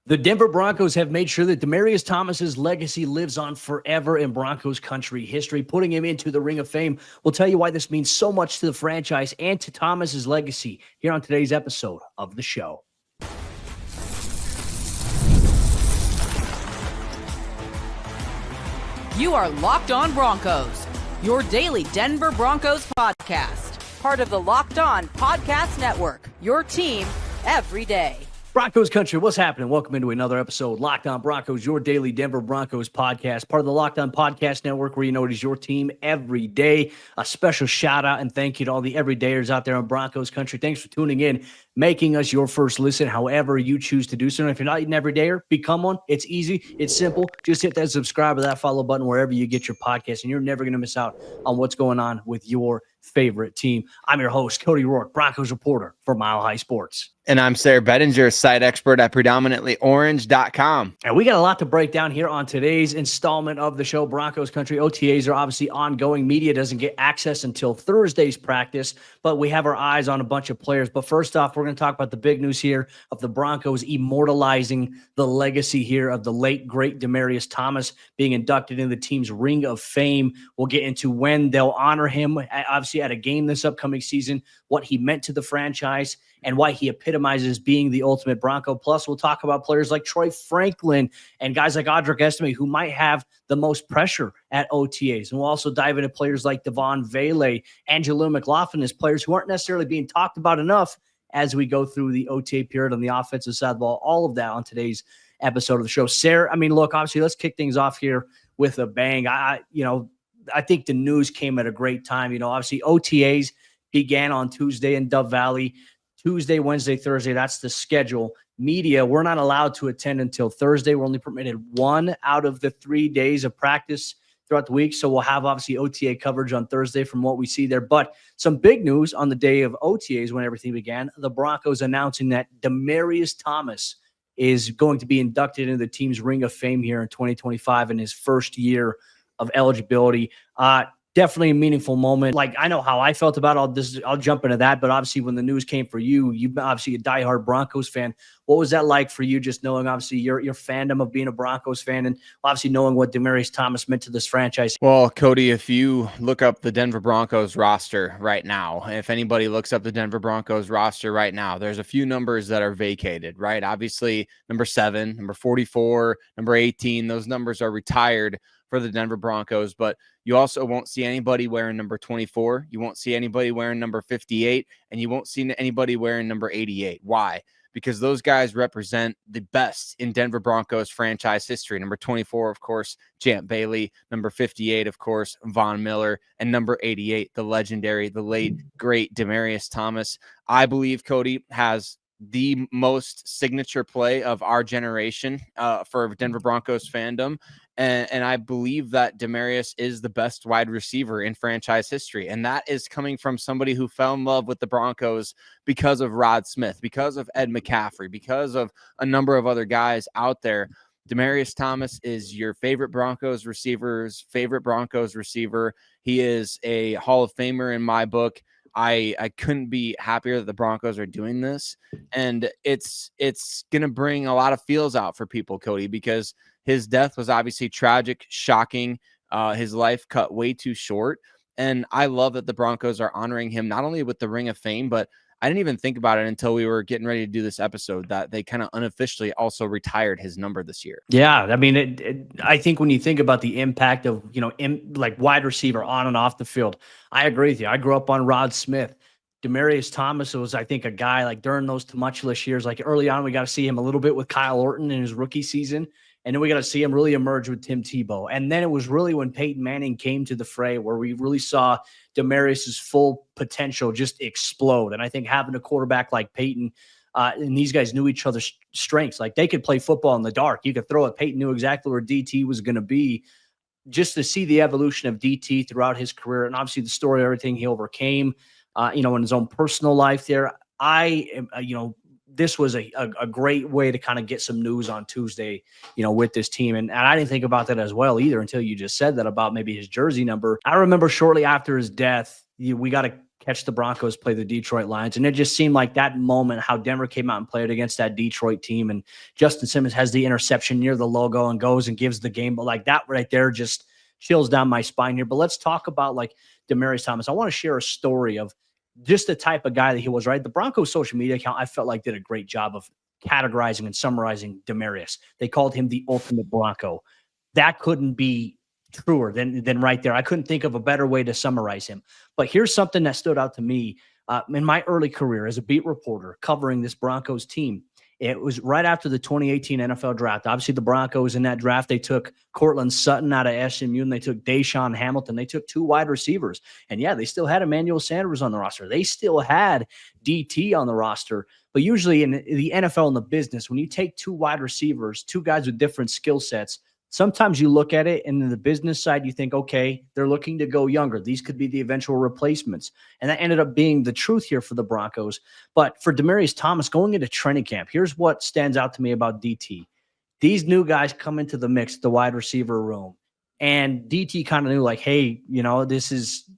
The Denver Broncos have made sure that Demaryius Thomas's legacy lives on forever in Broncos country history, putting him into the Ring of Fame. We'll tell you why this means so much to the franchise and to Thomas's legacy here on today's episode of the show. You are Locked On Broncos, your daily Denver Broncos podcast. Part of the Locked On Podcast Network, your team every day. Broncos country, what's happening? Welcome into another episode, Locked On Broncos, your daily Denver Broncos podcast, part of the Locked On Podcast Network, where you know it is your team every day. A special shout out and thank you to all the everydayers out there on Broncos country. Thanks for tuning in, making us your first listen, however you choose to do so. And if you're not an everydayer, become one. It's easy. It's simple. Just hit that subscribe or that follow button wherever you get your podcast, and you're never going to miss out on what's going on with your favorite team. I'm your host, Cody Roark, Broncos reporter for Mile High Sports. And I'm Sayre Bedinger, site expert at predominantlyorange.com. And we got a lot to break down here on today's installment of the show. Broncos country OTAs are obviously ongoing. Media doesn't get access until Thursday's practice, but we have our eyes on a bunch of players. But first off, we're going to talk about the big news here of the Broncos immortalizing the legacy here of the late, great Demaryius Thomas being inducted in the team's Ring of Fame. We'll get into when they'll honor him, obviously at a game this upcoming season, what he meant to the franchise, and why he epitomizes being the ultimate Bronco. Plus, we'll talk about players like Troy Franklin and guys like Audric, Estime, who might have the most pressure at OTAs. And we'll also dive into players like Devaughn, Vele, and Jaleel, McLaughlin as players who aren't necessarily being talked about enough as we go through the OTA period on the offensive side of the ball. All of that on today's episode of the show. Sayre, I mean, look, obviously, let's kick things off here with a bang. I think the news came at a great time. Obviously, OTAs began on Tuesday in Dove Valley. Tuesday, Wednesday, Thursday, that's the schedule. Media, we're not allowed to attend until Thursday. We're only permitted 1 out of the 3 days of practice throughout the week. So we'll have obviously OTA coverage on Thursday from what we see there. But some big news on the day of OTAs when everything began, the Broncos announcing that Demaryius Thomas is going to be inducted into the team's Ring of Fame here in 2025 in his first year of eligibility. Definitely a meaningful moment. Like, I know how I felt about all this. I'll jump into that. But obviously, when the news came for you, you've been obviously a diehard Broncos fan. What was that like for you, just knowing, obviously, your fandom of being a Broncos fan and obviously knowing what Demaryius Thomas meant to this franchise? Well, Cody, if you look up the Denver Broncos roster right now, if anybody looks up the Denver Broncos roster right now, there's a few numbers that are vacated, right? Obviously, number 7, number 44, number 18, those numbers are retired for the Denver Broncos, but you also won't see anybody wearing number 24. You won't see anybody wearing number 58, and you won't see anybody wearing number 88. Why? Because those guys represent the best in Denver Broncos franchise history. Number 24, of course, Champ Bailey. Number 58, of course, Von Miller. And number 88, the legendary, the late, great Demaryius Thomas. I believe Cody has the most signature play of our generation for Denver Broncos fandom. And I believe that Demaryius is the best wide receiver in franchise history. And that is coming from somebody who fell in love with the Broncos because of Rod Smith, because of Ed McCaffrey, because of a number of other guys out there. Demaryius Thomas is your favorite Broncos receiver's favorite Broncos receiver. He is a Hall of Famer in my book. I couldn't be happier that the Broncos are doing this. And it's going to bring a lot of feels out for people, Cody, because his death was obviously tragic, shocking. His life cut way too short. And I love that the Broncos are honoring him, not only with the Ring of Fame, but I didn't even think about it until we were getting ready to do this episode, that they kind of unofficially also retired his number this year. Yeah, I mean, I think when you think about the impact of, like wide receiver on and off the field, I agree with you. I grew up on Rod Smith. Demaryius Thomas was, I think, a guy like during those tumultuous years, like early on, we got to see him a little bit with Kyle Orton in his rookie season. And then we got to see him really emerge with Tim Tebow. And then it was really when Peyton Manning came to the fray where we really saw Demaryius's full potential just explode. And I think having a quarterback like Peyton, and these guys knew each other's strengths. Like, they could play football in the dark. You could throw it. Peyton knew exactly where DT was going to be. Just to see the evolution of DT throughout his career, and obviously the story of everything he overcame, in his own personal life there. This was a great way to kind of get some news on Tuesday, with this team. And I didn't think about that as well either until you just said that about maybe his jersey number. I remember shortly after his death, we got a catch the Broncos play the Detroit Lions. And it just seemed like that moment, how Denver came out and played against that Detroit team. And Justin Simmons has the interception near the logo and goes and gives the game. But like that right there just chills down my spine here. But let's talk about like Demaryius Thomas. I want to share a story of just the type of guy that he was, right? The Broncos social media account, I felt like did a great job of categorizing and summarizing Demaryius. They called him the ultimate Bronco. That couldn't be truer than right there. I couldn't think of a better way to summarize him. But here's something that stood out to me in my early career as a beat reporter covering this Broncos team. It was right after the 2018 NFL draft. Obviously, the Broncos in that draft, they took Cortland Sutton out of SMU, and they took Deshaun Hamilton. They took 2 wide receivers. And yeah, they still had Emmanuel Sanders on the roster. They still had DT on the roster. But usually in the NFL and the business, when you take 2 wide receivers, 2 guys with different skill sets, sometimes you look at it and in the business side, you think, okay, they're looking to go younger. These could be the eventual replacements. And that ended up being the truth here for the Broncos. But for Demaryius Thomas going into training camp, here's what stands out to me about DT. These new guys come into the mix, the wide receiver room. And DT kind of knew like, hey, this is,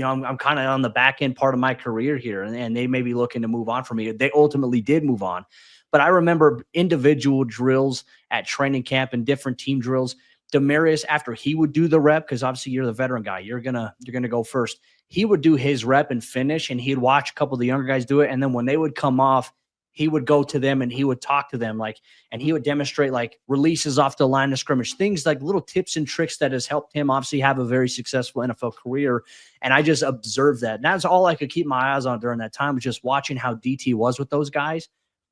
I'm kind of on the back end part of my career here. And they may be looking to move on from me. They ultimately did move on. But I remember individual drills at training camp and different team drills. Demaryius, after he would do the rep, because obviously you're the veteran guy, you're gonna go first. He would do his rep and finish, and he'd watch a couple of the younger guys do it. And then when they would come off, he would go to them and he would talk to them, and he would demonstrate like releases off the line of scrimmage, things like little tips and tricks that has helped him obviously have a very successful NFL career. And I just observed that. And that's all I could keep my eyes on during that time, was just watching how DT was with those guys.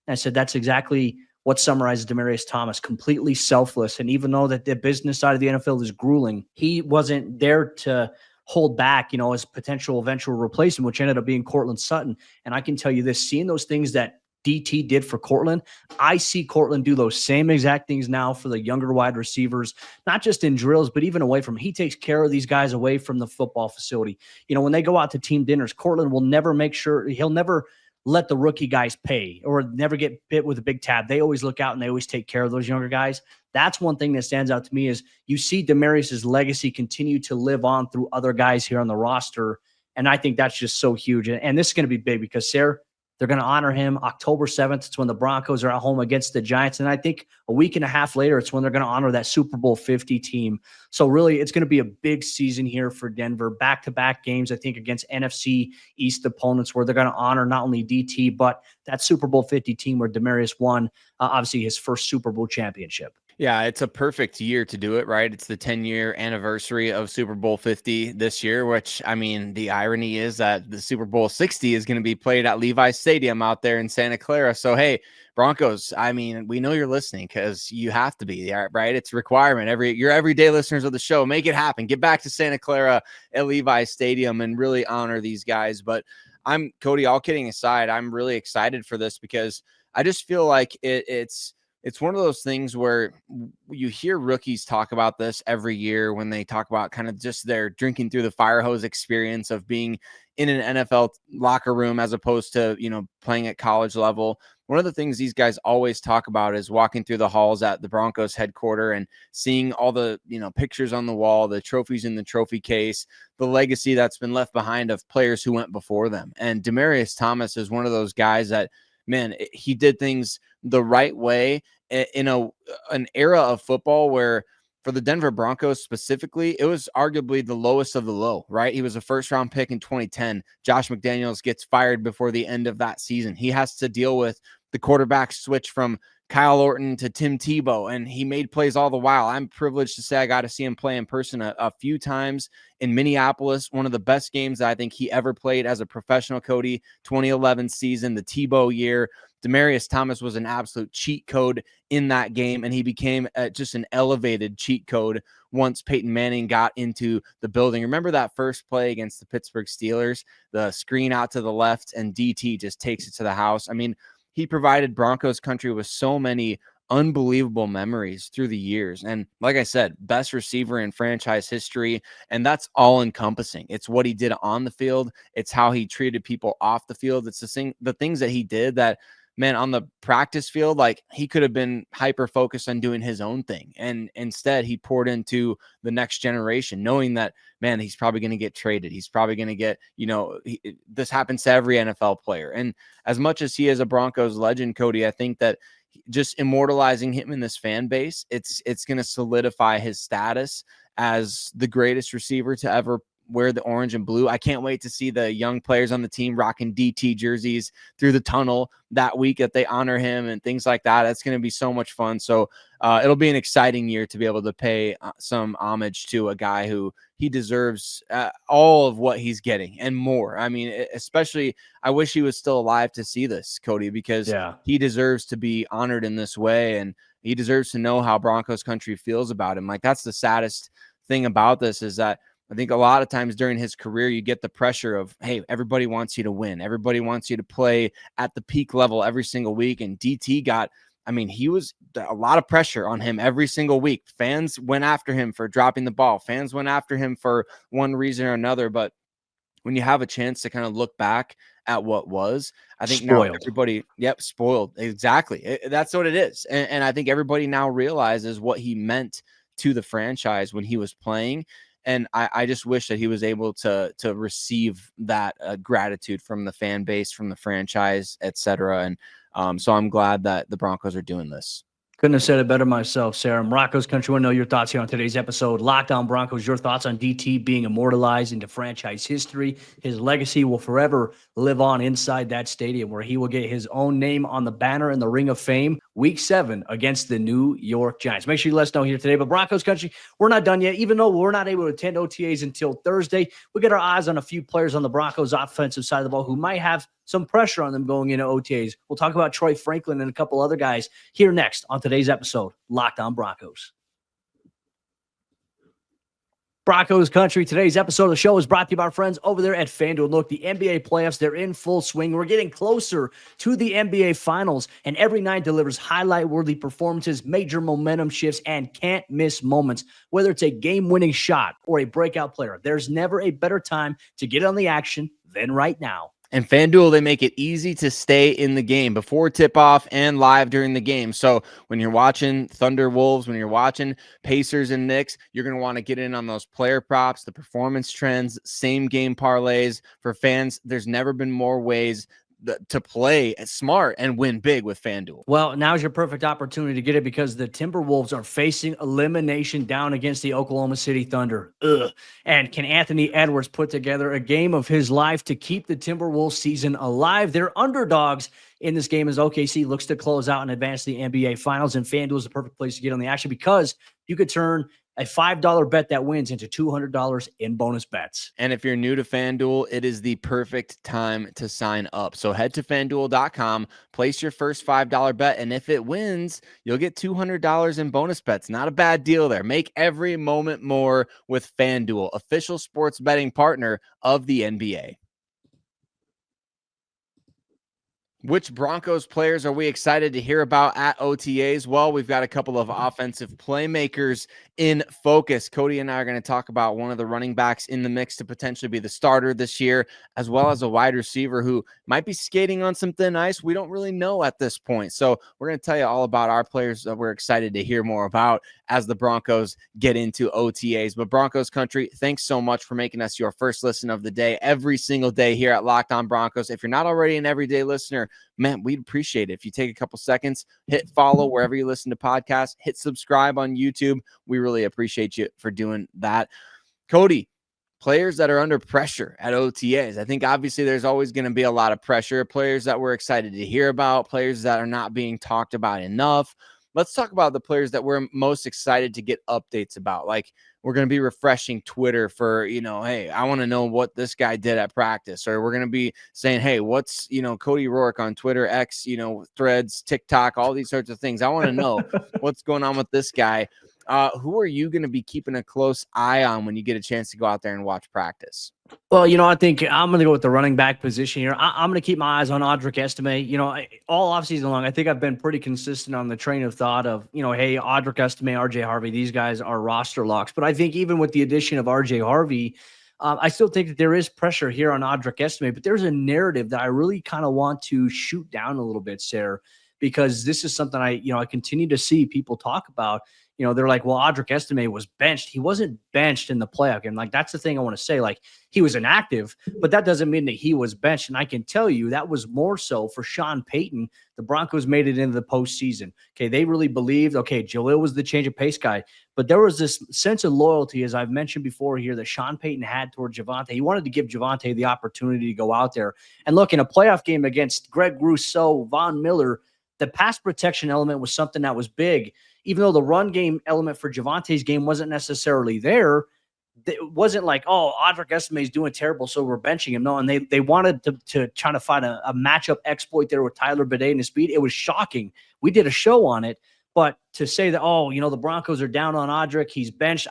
And I said, that's exactly what summarizes Demaryius Thomas, completely selfless. And even though that the business side of the NFL is grueling, he wasn't there to hold back, his potential eventual replacement, which ended up being Cortland Sutton. And I can tell you this, seeing those things that DT did for Cortland, I see Cortland do those same exact things now for the younger wide receivers, not just in drills, but even away from. He takes care of these guys away from the football facility. When they go out to team dinners, Cortland will never he'll never let the rookie guys pay or never get bit with a big tab. They always look out and they always take care of those younger guys. That's one thing that stands out to me, is you see Demaryius's legacy continue to live on through other guys here on the roster. And I think that's just so huge. And this is going to be big because, Sayre, they're going to honor him October 7th. It's when the Broncos are at home against the Giants. And I think a week and a half later, it's when they're going to honor that Super Bowl 50 team. So really, it's going to be a big season here for Denver. Back-to-back games, I think, against NFC East opponents, where they're going to honor not only DT, but that Super Bowl 50 team where Demaryius won, obviously, his first Super Bowl championship. Yeah, it's a perfect year to do it, right? It's the 10-year anniversary of Super Bowl 50 this year, which, I mean, the irony is that the Super Bowl 60 is going to be played at Levi's Stadium out there in Santa Clara. So, hey, Broncos, I mean, we know you're listening because you have to be, right? It's a requirement. Your everyday listeners of the show, make it happen. Get back to Santa Clara at Levi's Stadium and really honor these guys. But Cody, all kidding aside, I'm really excited for this because I just feel like it's one of those things where you hear rookies talk about this every year when they talk about kind of just their drinking through the fire hose experience of being in an NFL locker room as opposed to, playing at college level. One of the things these guys always talk about is walking through the halls at the Broncos headquarters and seeing all the, pictures on the wall, the trophies in the trophy case, the legacy that's been left behind of players who went before them. And Demaryius Thomas is one of those guys that, man, he did things the right way in an era of football where, for the Denver Broncos specifically, it was arguably the lowest of the low, right? He was a first-round pick in 2010. Josh McDaniels gets fired before the end of that season. He has to deal with the quarterback switch from Kyle Orton to Tim Tebow, and he made plays all the while. I'm privileged to say I got to see him play in person a few times in Minneapolis. One of the best games that I think he ever played as a professional, Cody, 2011 season, the Tebow year. Demaryius Thomas was an absolute cheat code in that game, and he became just an elevated cheat code once Peyton Manning got into the building. Remember that first play against the Pittsburgh Steelers, the screen out to the left, and DT just takes it to the house. I mean, he provided Broncos Country with so many unbelievable memories through the years. And like I said, best receiver in franchise history. And that's all encompassing. It's what he did on the field. It's how he treated people off the field. It's the things that he did that man, on the practice field, like he could have been hyper focused on doing his own thing. And instead he poured into the next generation, knowing that, man, he's probably going to get traded. He's probably going to get, this happens to every NFL player. And as much as he is a Broncos legend, Cody, I think that just immortalizing him in this fan base, it's going to solidify his status as the greatest receiver to ever wear the orange and blue. I can't wait to see the young players on the team rocking DT jerseys through the tunnel that week that they honor him and things like that. That's going to be so much fun. So it'll be an exciting year to be able to pay some homage to a guy who he deserves all of what he's getting and more. I mean, especially I wish he was still alive to see this, Cody, because he deserves to be honored in this way. And he deserves to know how Broncos country feels about him. Like, that's the saddest thing about this, is that I think a lot of times during his career, you get the pressure of, hey, everybody wants you to win. Everybody wants you to play at the peak level every single week. And DT got, he was a lot of pressure on him every single week. Fans went after him for dropping the ball. Fans went after him for one reason or another. But when you have a chance to kind of look back at what was, I think now everybody, spoiled. Exactly. That's what it is. And I think everybody now realizes what he meant to the franchise when he was playing. And I just wish that he was able to receive that gratitude from the fan base, from the franchise, etc. And so I'm glad that the Broncos are doing this. Couldn't have said it better myself, Sayre. Broncos Country, I want to know your thoughts here on today's episode. Locked On Broncos, your thoughts on DT being immortalized into franchise history. His legacy will forever live on inside that stadium, where he will get his own name on the banner in the Ring of Fame Week 7 against the New York Giants. Make sure you let us know here today. But Broncos Country, we're not done yet. Even though we're not able to attend OTAs until Thursday, we get our eyes on a few players on the Broncos offensive side of the ball who might have some pressure on them going into OTAs. We'll talk about Troy Franklin and a couple other guys here next on today's episode, Locked On Broncos. Broncos Country, today's episode of the show is brought to you by our friends over there at FanDuel. Look, the NBA playoffs, they're in full swing. We're getting closer to the NBA Finals, and every night delivers highlight-worthy performances, major momentum shifts, and can't-miss moments. Whether it's a game-winning shot or a breakout player, there's never a better time to get on the action than right now. And FanDuel, they make it easy to stay in the game before tip-off and live during the game. So when you're watching Thunder Wolves, when you're watching Pacers and Knicks, you're going to want to get in on those player props, the performance trends, same game parlays. For fans, there's never been more ways to play smart and win big with FanDuel. Well, now's your perfect opportunity to get it, because the Timberwolves are facing elimination down against the Oklahoma City Thunder. And can Anthony Edwards put together a game of his life to keep the Timberwolves season alive? They're underdogs in this game as OKC looks to close out and advance the NBA Finals, and FanDuel is the perfect place to get on the action, because you could turn a $5 bet that wins into $200 in bonus bets. And if you're new to FanDuel, it is the perfect time to sign up. So head to FanDuel.com, place your first $5 bet, and if it wins, you'll get $200 in bonus bets. Not a bad deal there. Make every moment more with FanDuel, official sports betting partner of the NBA. Which Broncos players are we excited to hear about at OTAs? Well, we've got a couple of offensive playmakers in focus. Cody and I are going to talk about one of the running backs in the mix to potentially be the starter this year, as well as a wide receiver who might be skating on some thin ice. We don't really know at this point. So we're going to tell you all about our players that we're excited to hear more about as the Broncos get into OTAs. But Broncos Country, thanks so much for making us your first listen of the day every single day here at Locked On Broncos. If you're not already an everyday listener, man, we'd appreciate it if you take a couple seconds, hit follow wherever you listen to podcasts, hit subscribe on YouTube. We really appreciate you for doing that. Cody, players that are under pressure at OTAs. I think obviously there's always going to be a lot of pressure. Players that we're excited to hear about, players that are not being talked about enough. Let's talk about the players that we're most excited to get updates about. Like, we're going to be refreshing Twitter for, hey, I want to know what this guy did at practice. Or we're going to be saying, hey, what's, Cody Roark on Twitter, X, Threads, TikTok, all these sorts of things. I want to know what's going on with this guy. Who are you going to be keeping a close eye on when you get a chance to go out there and watch practice? Well, I think I'm going to go with the running back position here. I'm going to keep my eyes on Audric Estime. All offseason long, I think I've been pretty consistent on the train of thought of, hey, Audric Estime, RJ Harvey, these guys are roster locks. But I think even with the addition of RJ Harvey, I still think that there is pressure here on Audric Estime, but there's a narrative that I really kind of want to shoot down a little bit, Sayre, because this is something I continue to see people talk about. They're like, well, Audric Estime was benched. He wasn't benched in the playoff game. Like, that's the thing I want to say. Like, he was inactive, but that doesn't mean that he was benched. And I can tell you that was more so for Sean Payton. The Broncos made it into the postseason. Okay, they really believed, okay, Jaleel was the change of pace guy. But there was this sense of loyalty, as I've mentioned before here, that Sean Payton had toward Javonte. He wanted to give Javonte the opportunity to go out there. And look, in a playoff game against Greg Rousseau, Von Miller, the pass protection element was something that was big. Even though the run game element for Javonte's game wasn't necessarily there, it wasn't like, oh, Audric Estime is doing terrible, so we're benching him. No, and they wanted to try to find a matchup exploit there with Tyler Bidet and his speed. It was shocking. We did a show on it. But to say that, the Broncos are down on Audric, he's benched,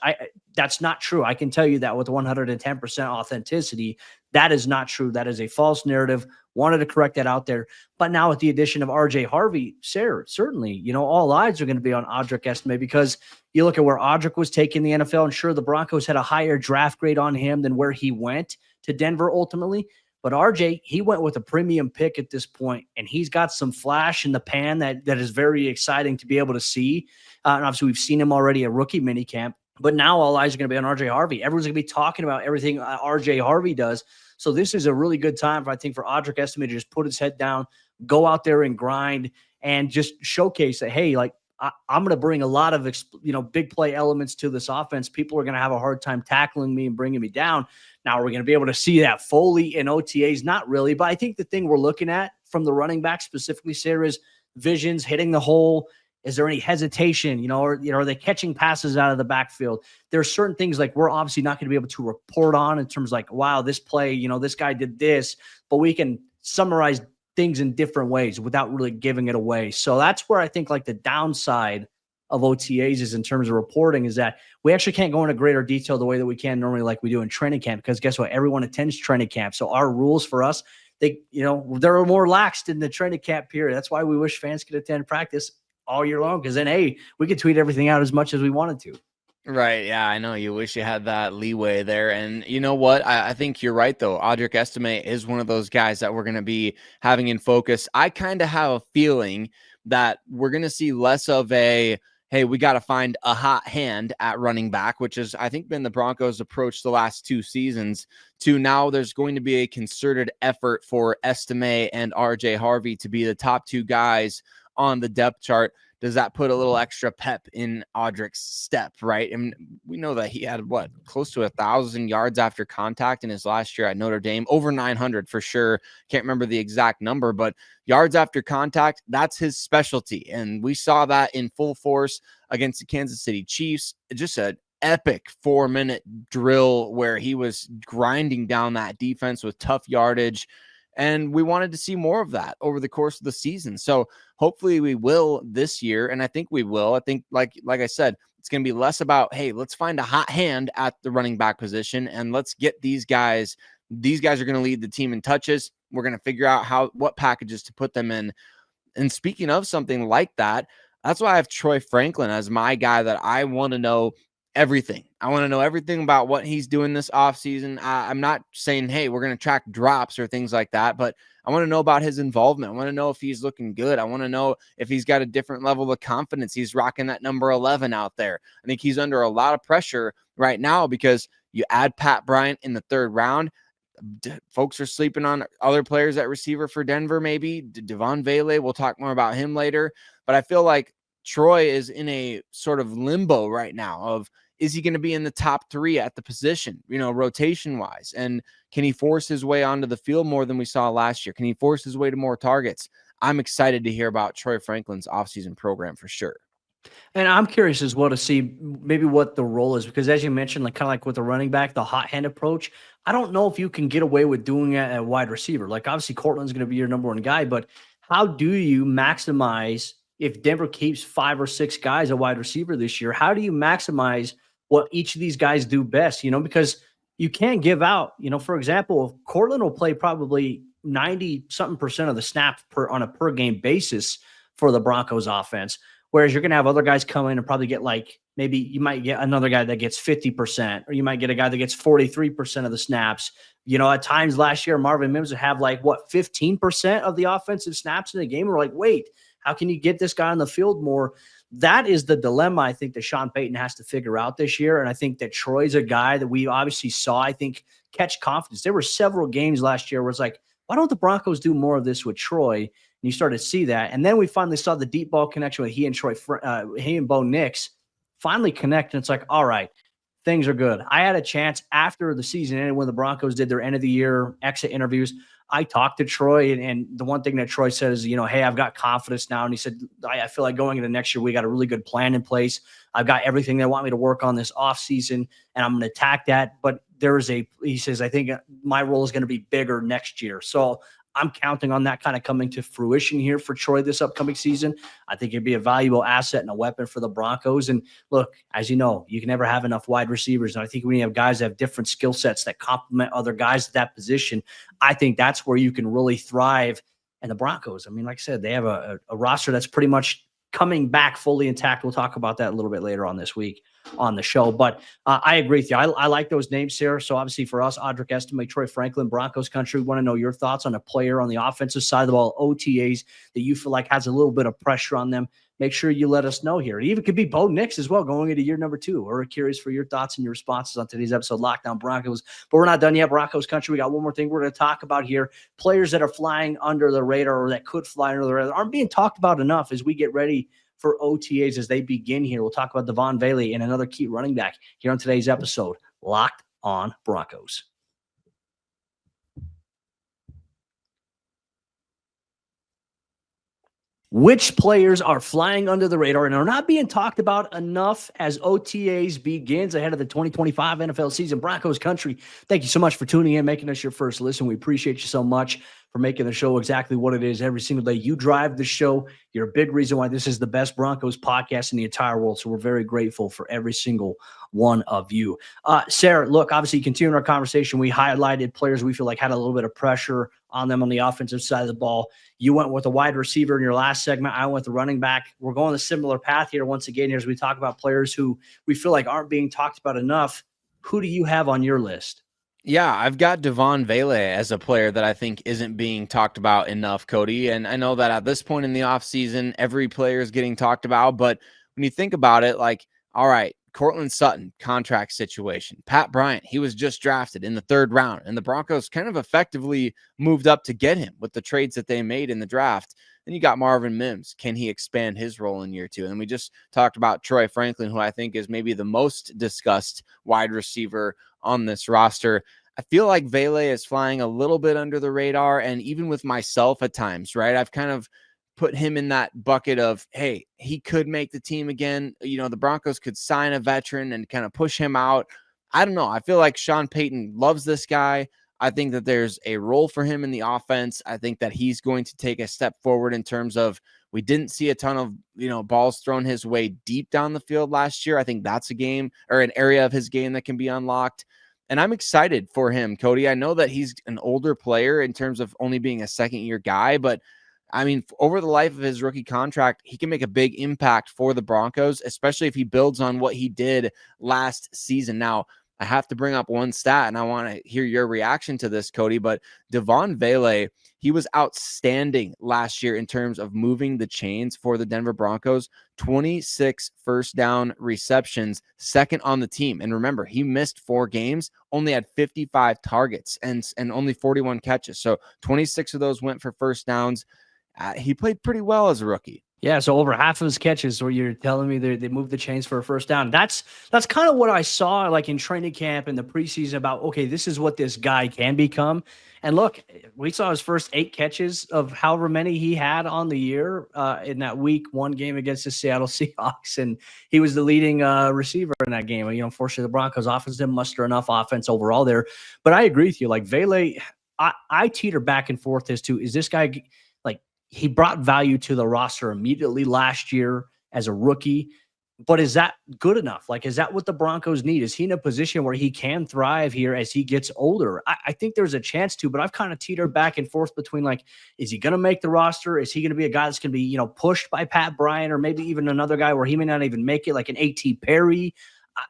that's not true. I can tell you that with 110% authenticity. That is not true. That is a false narrative. Wanted to correct that out there. But now with the addition of RJ Harvey, Sayre, certainly, all eyes are going to be on Audric Estime, because you look at where Audric was taken in the NFL, and sure, the Broncos had a higher draft grade on him than where he went to Denver ultimately. But RJ, he went with a premium pick at this point, and he's got some flash in the pan that is very exciting to be able to see. And obviously, we've seen him already at rookie minicamp. But now all eyes are going to be on RJ Harvey. Everyone's going to be talking about everything RJ Harvey does. So this is a really good time, I think, for Audric Estime to just put his head down, go out there and grind, and just showcase that, hey, like, I'm going to bring a lot of big play elements to this offense. People are going to have a hard time tackling me and bringing me down. Now, we're going to be able to see that Foley in OTAs? Not really. But I think the thing we're looking at from the running back specifically, Sayre, is visions, hitting the hole. Is there any hesitation? Or are they catching passes out of the backfield? There are certain things like we're obviously not going to be able to report on in terms of like, wow, this play, this guy did this, but we can summarize things in different ways without really giving it away. So that's where I think like the downside of OTAs is in terms of reporting, is that we actually can't go into greater detail the way that we can normally like we do in training camp, because guess what? Everyone attends training camp. So our rules for us, they're more relaxed in the training camp period. That's why we wish fans could attend practice all year long, because then, hey, we could tweet everything out as much as we wanted to. Right. Yeah, I know. You wish you had that leeway there. And you know what? I think you're right, though. Audric Estime is one of those guys that we're going to be having in focus. I kind of have a feeling that we're going to see less of a, hey, we got to find a hot hand at running back, which has, I think, been the Broncos' approach the last 2 seasons, to now there's going to be a concerted effort for Estime and RJ Harvey to be the top 2 guys on the depth chart. Does that put a little extra pep in Audric's step, right? And we know that he had, close to 1,000 yards after contact in his last year at Notre Dame, over 900 for sure. Can't remember the exact number, but yards after contact, that's his specialty. And we saw that in full force against the Kansas City Chiefs. Just an epic 4-minute drill where he was grinding down that defense with tough yardage. And we wanted to see more of that over the course of the season. So hopefully we will this year. And I think we will. I think, like I said, it's going to be less about, hey, let's find a hot hand at the running back position and let's get these guys. These guys are going to lead the team in touches. We're going to figure out what packages to put them in. And speaking of something like that, that's why I have Troy Franklin as my guy that I want to know everything. I want to know everything about what he's doing this offseason. I'm not saying, hey, we're going to track drops or things like that, but I want to know about his involvement. I want to know if he's looking good. I want to know if he's got a different level of confidence. He's rocking that number 11 out there. I think he's under a lot of pressure right now because you add Pat Bryant in the 3rd round. Folks are sleeping on other players at receiver for Denver, maybe. Devaughn Vele, we'll talk more about him later. But I feel like Troy is in a sort of limbo right now of, is he going to be in the top 3 at the position, rotation wise? And can he force his way onto the field more than we saw last year? Can he force his way to more targets? I'm excited to hear about Troy Franklin's offseason program for sure. And I'm curious as well to see maybe what the role is, because as you mentioned, like kind of like with the running back, the hot hand approach, I don't know if you can get away with doing it at wide receiver. Like obviously Cortland's going to be your number 1 guy, but how do you maximize if Denver keeps 5 or 6 guys at wide receiver this year? How do you maximize what each of these guys do best, because you can't give out, for example, Cortland will play probably 90-something% of the snaps on a per game basis for the Broncos offense. Whereas you're going to have other guys come in and probably get like, maybe you might get another guy that gets 50%, or you might get a guy that gets 43% of the snaps. You know, at times last year, Marvin Mims would have like, what, 15% of the offensive snaps in the game. We're like, wait, how can you get this guy on the field more? That is the dilemma I think that Sean Payton has to figure out this year. And I think that Troy's a guy that we obviously saw, I think, catch confidence. There were several games last year where it's like, why don't the Broncos do more of this with Troy? And you started to see that. And then we finally saw the deep ball connection with he and Bo Nix finally connect. And it's like, all right, things are good. I had a chance after the season ended when the Broncos did their end of the year exit interviews. I talked to Troy, and the one thing that Troy said is, you know, hey, I've got confidence now. And he said, I feel like going into next year, we got a really good plan in place. I've got everything they want me to work on this offseason, and I'm going to attack that. But he says, I think my role is going to be bigger next year. So I'm counting on that kind of coming to fruition here for Troy this upcoming season. I think it'd be a valuable asset and a weapon for the Broncos. And look, as you know, you can never have enough wide receivers. And I think when you have guys that have different skill sets that complement other guys at that position, I think that's where you can really thrive. And the Broncos, I mean, like I said, they have a roster that's pretty much coming back fully intact. We'll talk about that a little bit later on this week on the show. But I agree with you. I like those names, Sayre. So obviously for us, Audric, Estime, Troy Franklin, Broncos Country, we want to know your thoughts on a player on the offensive side of the ball, OTAs, that you feel like has a little bit of pressure on them. Make sure you let us know here. It even could be Bo Nix as well going into year number 2. We're curious for your thoughts and your responses on today's episode, Lockdown Broncos. But we're not done yet. Broncos Country, we got one more thing we're going to talk about here. Players that are flying under the radar, or that could fly under the radar, aren't being talked about enough as we get ready for OTAs as they begin here. We'll talk about Devaughn, Vele, and another key running back here on today's episode, Locked on Broncos. Which players are flying under the radar and are not being talked about enough as OTAs begins ahead of the 2025 NFL season? Broncos Country, thank you so much for tuning in, making us your first listen. We appreciate you so much for making the show exactly what it is every single day. You drive the show. You're a big reason why this is the best Broncos podcast in the entire world. So we're very grateful for every single one of you. Sayre, look, obviously continuing our conversation, we highlighted players we feel like had a little bit of pressure on them on the offensive side of the ball. You went with a wide receiver in your last segment. I went with the running back. We're going a similar path here once again here as we talk about players who we feel like aren't being talked about enough. Who do you have on your list? Yeah, I've got Devaughn Vele as a player that I think isn't being talked about enough, Cody. And I know that at this point in the offseason, every player is getting talked about. But when you think about it, like, all right, Cortland Sutton, contract situation. Pat Bryant, he was just drafted in the 3rd round, and the Broncos kind of effectively moved up to get him with the trades that they made in the draft. Then you got Marvin Mims. Can he expand his role in year 2? And we just talked about Troy Franklin, who I think is maybe the most discussed wide receiver on this roster. I feel like Vele is flying a little bit under the radar, and even with myself at times, right? I've kind of put him in that bucket of, hey, he could make the team again. You know, the Broncos could sign a veteran and kind of push him out. I don't know. I feel like Sean Payton loves this guy. I think that there's a role for him in the offense. I think that he's going to take a step forward in terms of, we didn't see a ton of, balls thrown his way deep down the field last year. I think that's a game or an area of his game that can be unlocked. And I'm excited for him, Cody. I know that he's an older player in terms of only being a 2nd-year guy, but I mean, over the life of his rookie contract, he can make a big impact for the Broncos, especially if he builds on what he did last season. Now, I have to bring up one stat, and I want to hear your reaction to this, Cody, but Devaughn Vele, he was outstanding last year in terms of moving the chains for the Denver Broncos. 26 first down receptions, 2nd on the team. And remember, he missed 4 games, only had 55 targets and only 41 catches. So 26 of those went for first downs. He played pretty well as a rookie. Yeah, so over half of his catches where you're telling me they moved the chains for a first down. That's kind of what I saw like in training camp and the preseason about, okay, this is what this guy can become. And look, we saw his first 8 catches of however many he had on the year in that week 1 game against the Seattle Seahawks. And he was the leading receiver in that game. Unfortunately, the Broncos offense didn't muster enough offense overall there. But I agree with you. Like Vele, I teeter back and forth as to, is this guy like, he brought value to the roster immediately last year as a rookie. But is that good enough? Like, is that what the Broncos need? Is he in a position where he can thrive here as he gets older? I think there's a chance to, but I've kind of teetered back and forth between like, is he going to make the roster? Is he going to be a guy that's going to be, pushed by Pat Bryant or maybe even another guy where he may not even make it, like an A.T. Perry?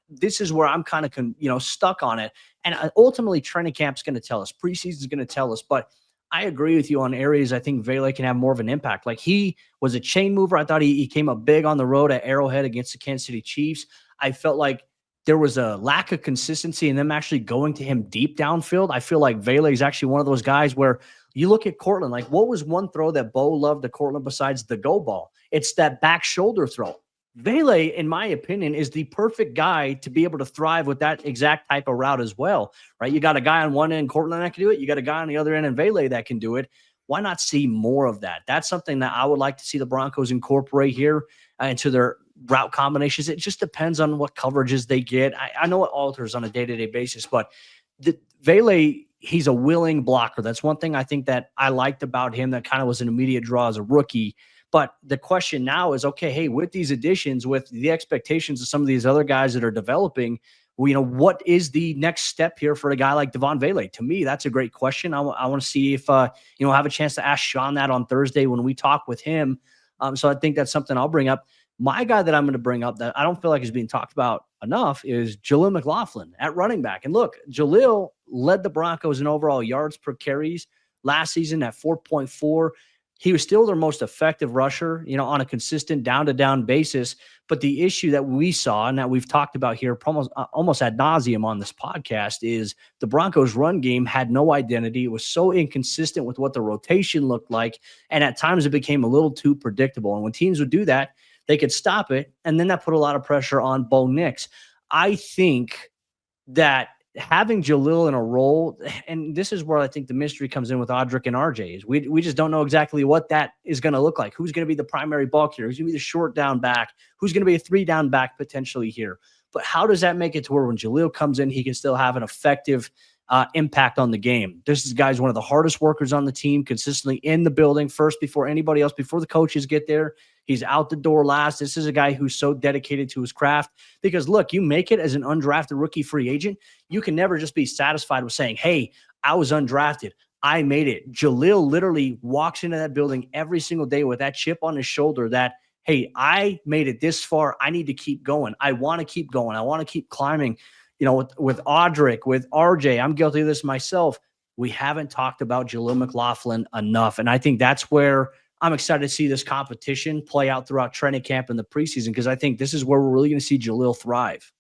This is where I'm kind of, stuck on it. And ultimately, training camp's going to tell us. Preseason is going to tell us. But I agree with you on areas I think Vele can have more of an impact. Like, he was a chain mover. I thought he came up big on the road at Arrowhead against the Kansas City Chiefs. I felt like there was a lack of consistency in them actually going to him deep downfield. I feel like Vele is actually one of those guys where you look at Cortland, like, what was one throw that Bo loved to Cortland besides the go ball? It's that back shoulder throw. Vele, in my opinion, is the perfect guy to be able to thrive with that exact type of route as well, right? You got a guy on one end, Cortland, that can do it. You got a guy on the other end, and Vele, that can do it. Why not see more of that? That's something that I would like to see the Broncos incorporate here into their route combinations. It just depends on what coverages they get. I know it alters on a day-to-day basis, but Vele, he's a willing blocker. That's one thing I think that I liked about him that kind of was an immediate draw as a rookie. But the question now is, okay, hey, with these additions, with the expectations of some of these other guys that are developing, what is the next step here for a guy like Devaughn Vele? To me, that's a great question. I want to see if, have a chance to ask Sean that on Thursday when we talk with him. So I think that's something I'll bring up. My guy that I'm going to bring up that I don't feel like is being talked about enough is Jaleel McLaughlin at running back. And look, Jaleel led the Broncos in overall yards per carries last season at 4.4. He was still their most effective rusher, on a consistent down-to-down basis. But the issue that we saw and that we've talked about here almost ad nauseum on this podcast is the Broncos' run game had no identity. It was so inconsistent with what the rotation looked like, and at times it became a little too predictable. And when teams would do that, they could stop it, and then that put a lot of pressure on Bo Nix. I think that having Jaleel in a role, and this is where I think the mystery comes in with Audric and RJ, is we just don't know exactly what that is going to look like. Who's going to be the primary ball carrier? Who's going to be the short down back? Who's going to be a 3-down back potentially here? But how does that make it to where when Jaleel comes in, he can still have an effective impact on the game? This guy's one of the hardest workers on the team, consistently in the building first before anybody else, before the coaches get there. He's out the door last. This is a guy who's so dedicated to his craft because, look, you make it as an undrafted rookie free agent. You can never just be satisfied with saying, hey, I was undrafted. I made it. Jaleel literally walks into that building every single day with that chip on his shoulder that, hey, I made it this far. I need to keep going. I want to keep going. I want to keep climbing. With Audric, with RJ, I'm guilty of this myself. We haven't talked about Jaleel McLaughlin enough. And I think that's where I'm excited to see this competition play out throughout training camp and the preseason, because I think this is where we're really going to see Jaleel thrive.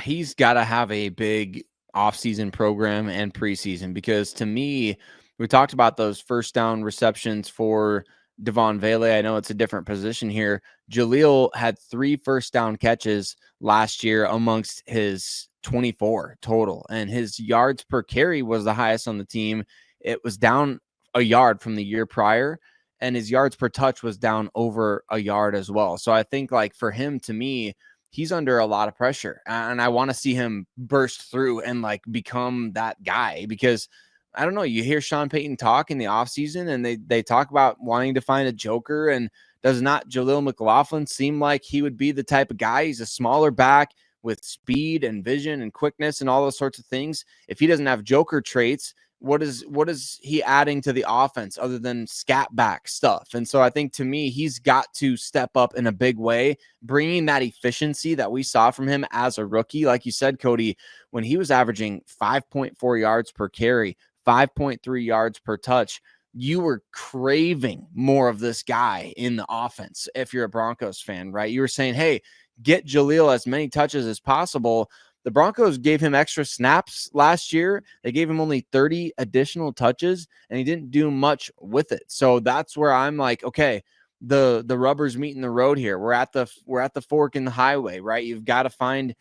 He's got to have a big offseason program and preseason, because to me, we talked about those first down receptions for Devaughn Vele. I know it's a different position here. Jaleel had 3 first down catches last year amongst his 24 total, and his yards per carry was the highest on the team. It was down a yard from the year prior, and his yards per touch was down over a yard as well. So I think, like, for him, to me, he's under a lot of pressure, and I want to see him burst through and like become that guy, because I don't know, you hear Sean Payton talk in the offseason and they talk about wanting to find a joker, and does not Jaleel McLaughlin seem like he would be the type of guy? He's a smaller back with speed and vision and quickness and all those sorts of things. If he doesn't have joker traits, what is he adding to the offense other than scat back stuff? And so I think, to me, he's got to step up in a big way, bringing that efficiency that we saw from him as a rookie. Like you said, Cody, when he was averaging 5.4 yards per carry, 5.3 yards per touch, you were craving more of this guy in the offense. If you're a Broncos fan, right? You were saying, hey, get Jaleel as many touches as possible. The Broncos gave him extra snaps last year. They gave him only 30 additional touches, and he didn't do much with it. So that's where I'm like, okay, the rubber's meeting the road here. We're at the fork in the highway, right? You've got to find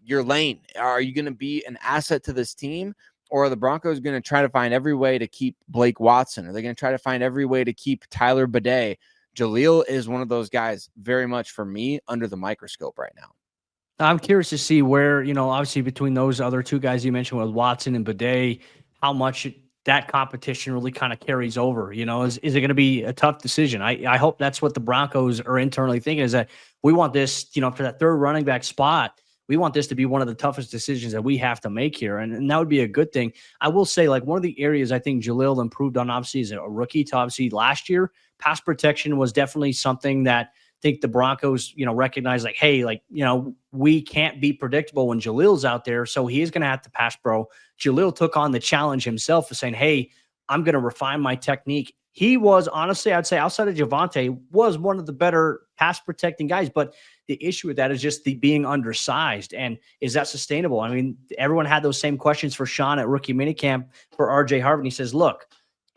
your lane. Are you going to be an asset to this team, or are the Broncos going to try to find every way to keep Blake Watson? Are they going to try to find every way to keep Tyler Bede? Jaleel is one of those guys, very much for me, under the microscope right now. I'm curious to see where, obviously between those other two guys you mentioned with Watson and Bede, how much that competition really kind of carries over. Is it going to be a tough decision? I hope that's what the Broncos are internally thinking, is that we want this, for that third running back spot, we want this to be one of the toughest decisions that we have to make here. And that would be a good thing. I will say, like, one of the areas I think Jaleel improved on, obviously, as a rookie to obviously last year, pass protection was definitely something that I think the Broncos, recognize, like, hey, like, we can't be predictable when Jaleel's out there. So he is going to have to pass pro. Jaleel took on the challenge himself of saying, hey, I'm going to refine my technique. He was, honestly, I'd say outside of Javonte, was one of the better pass protecting guys. But the issue with that is just the being undersized. And is that sustainable? I mean, everyone had those same questions for Sean at rookie minicamp for RJ Harvin. He says, look,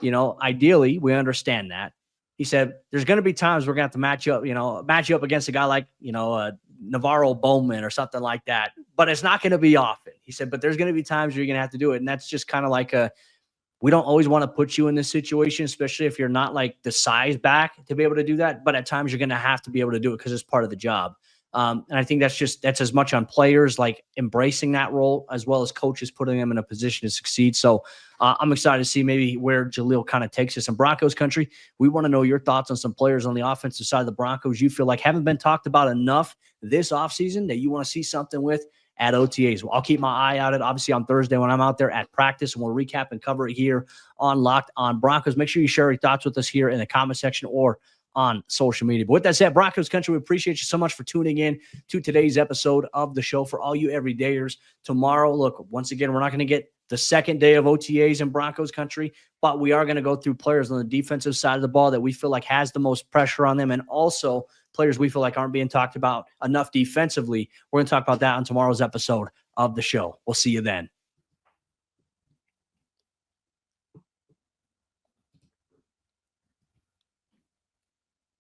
ideally, we understand that. He said, there's going to be times we're going to have to match you up against a guy like, Navarro Bowman or something like that. But it's not going to be often. He said, but there's going to be times where you're going to have to do it. And that's just kind of like we don't always want to put you in this situation, especially if you're not like the size back to be able to do that. But at times you're going to have to be able to do it because it's part of the job. And I think that's as much on players like embracing that role as well as coaches putting them in a position to succeed. So I'm excited to see maybe where Jaleel kind of takes us in Broncos country. We want to know your thoughts on some players on the offensive side of the Broncos you feel like haven't been talked about enough this offseason that you want to see something with at OTAs. Well, I'll keep my eye out obviously on Thursday when I'm out there at practice, and we'll recap and cover it here on Locked on Broncos. Make sure you share your thoughts with us here in the comment section or on social media. But with that said, Broncos country, we appreciate you so much for tuning in to today's episode of the show. For all you everydayers, tomorrow, look, once again, we're not going to get the second day of OTAs in Broncos country, but we are going to go through players on the defensive side of the ball that we feel like has the most pressure on them, and also players we feel like aren't being talked about enough defensively. We're going to talk about that on tomorrow's episode of the show. We'll see you then.